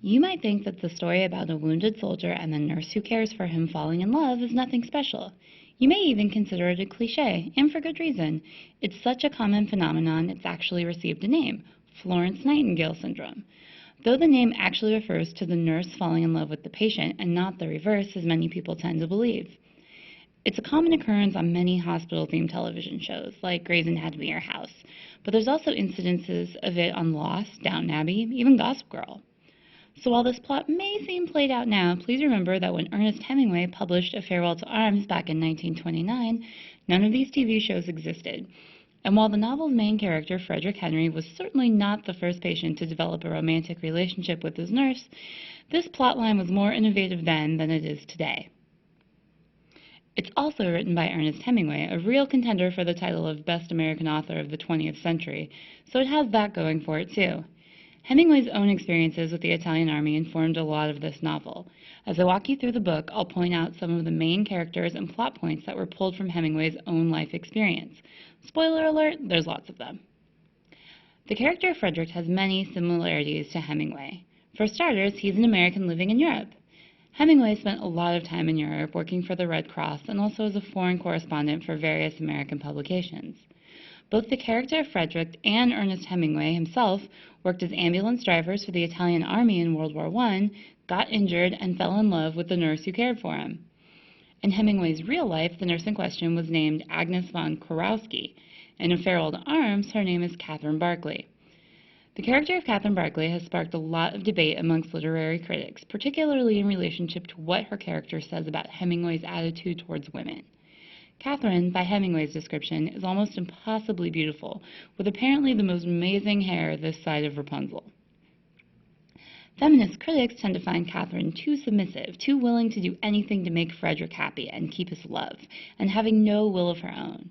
You might think that the story about a wounded soldier and the nurse who cares for him falling in love is nothing special. You may even consider it a cliché, and for good reason. It's such a common phenomenon it's actually received a name, Florence Nightingale syndrome. Though the name actually refers to the nurse falling in love with the patient and not the reverse as many people tend to believe. It's a common occurrence on many hospital-themed television shows, like Grey's Anatomy or House, but there's also incidences of it on Lost, Downton Abbey, even Gossip Girl. So while this plot may seem played out now, please remember that when Ernest Hemingway published A Farewell to Arms back in 1929, none of these TV shows existed. And while the novel's main character, Frederick Henry, was certainly not the first patient to develop a romantic relationship with his nurse, this plotline was more innovative then than it is today. It's also written by Ernest Hemingway, a real contender for the title of Best American Author of the 20th Century, so it has that going for it too. Hemingway's own experiences with the Italian army informed a lot of this novel. As I walk you through the book, I'll point out some of the main characters and plot points that were pulled from Hemingway's own life experience. Spoiler alert, there's lots of them. The character of Frederick has many similarities to Hemingway. For starters, he's an American living in Europe. Hemingway spent a lot of time in Europe working for the Red Cross and also as a foreign correspondent for various American publications. Both the character of Frederick and Ernest Hemingway himself worked as ambulance drivers for the Italian army in World War I, got injured, and fell in love with the nurse who cared for him. In Hemingway's real life, the nurse in question was named Agnes von Kurowski. In A Farewell to Arms, her name is Catherine Barclay. The character of Catherine Barclay has sparked a lot of debate amongst literary critics, particularly in relationship to what her character says about Hemingway's attitude towards women. Catherine, by Hemingway's description, is almost impossibly beautiful, with apparently the most amazing hair this side of Rapunzel. Feminist critics tend to find Catherine too submissive, too willing to do anything to make Frederick happy and keep his love, and having no will of her own.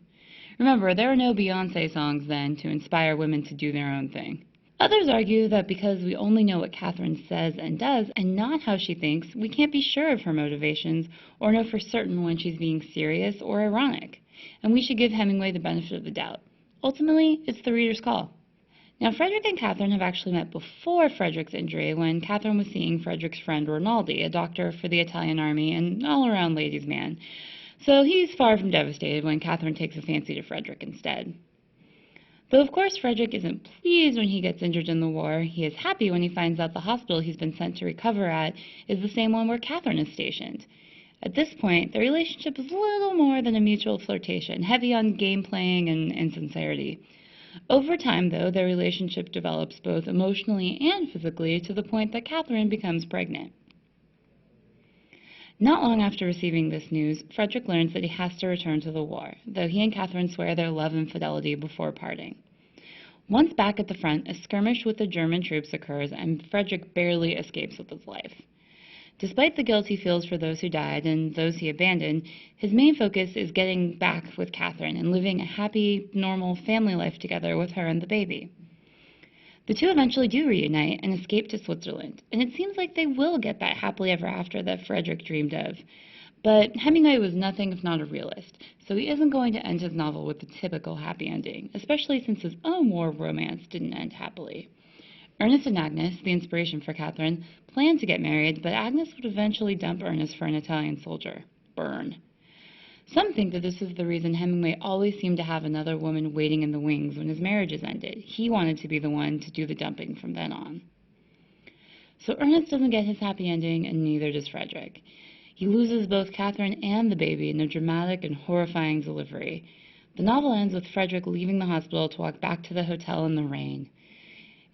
Remember, there were no Beyoncé songs then to inspire women to do their own thing. Others argue that because we only know what Catherine says and does and not how she thinks, we can't be sure of her motivations or know for certain when she's being serious or ironic, and we should give Hemingway the benefit of the doubt. Ultimately, it's the reader's call. Now, Frederick and Catherine have actually met before Frederick's injury when Catherine was seeing Frederick's friend Rinaldi, a doctor for the Italian army and all-around ladies' man. So he's far from devastated when Catherine takes a fancy to Frederick instead. Though, of course, Frederick isn't pleased when he gets injured in the war, he is happy when he finds out the hospital he's been sent to recover at is the same one where Catherine is stationed. At this point, their relationship is little more than a mutual flirtation, heavy on game playing and insincerity. Over time, though, their relationship develops both emotionally and physically to the point that Catherine becomes pregnant. Not long after receiving this news, Frederick learns that he has to return to the war, though he and Catherine swear their love and fidelity before parting. Once back at the front, a skirmish with the German troops occurs, and Frederick barely escapes with his life. Despite the guilt he feels for those who died and those he abandoned, his main focus is getting back with Catherine and living a happy, normal family life together with her and the baby. The two eventually do reunite and escape to Switzerland, and it seems like they will get that happily ever after that Frederick dreamed of. But Hemingway was nothing if not a realist, so he isn't going to end his novel with the typical happy ending, especially since his own war romance didn't end happily. Ernest and Agnes, the inspiration for Catherine, planned to get married, but Agnes would eventually dump Ernest for an Italian soldier. Burn. Some think that this is the reason Hemingway always seemed to have another woman waiting in the wings when his marriages ended. He wanted to be the one to do the dumping from then on. So Ernest doesn't get his happy ending, and neither does Frederick. He loses both Catherine and the baby in a dramatic and horrifying delivery. The novel ends with Frederick leaving the hospital to walk back to the hotel in the rain.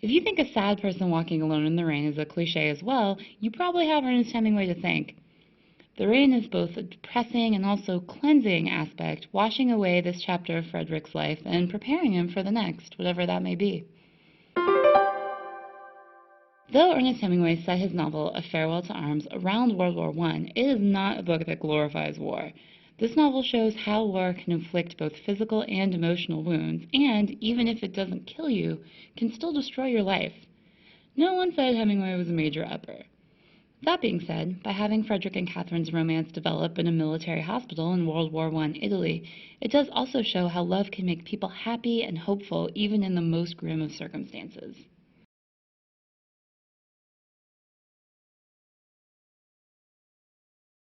If you think a sad person walking alone in the rain is a cliché as well, you probably have Ernest Hemingway to thank. The rain is both a depressing and also cleansing aspect, washing away this chapter of Frederick's life and preparing him for the next, whatever that may be. Though Ernest Hemingway set his novel A Farewell to Arms around World War I, it is not a book that glorifies war. This novel shows how war can inflict both physical and emotional wounds, and, even if it doesn't kill you, can still destroy your life. No one said Hemingway was a major upper. That being said, by having Frederick and Catherine's romance develop in a military hospital in World War I Italy, it does also show how love can make people happy and hopeful even in the most grim of circumstances.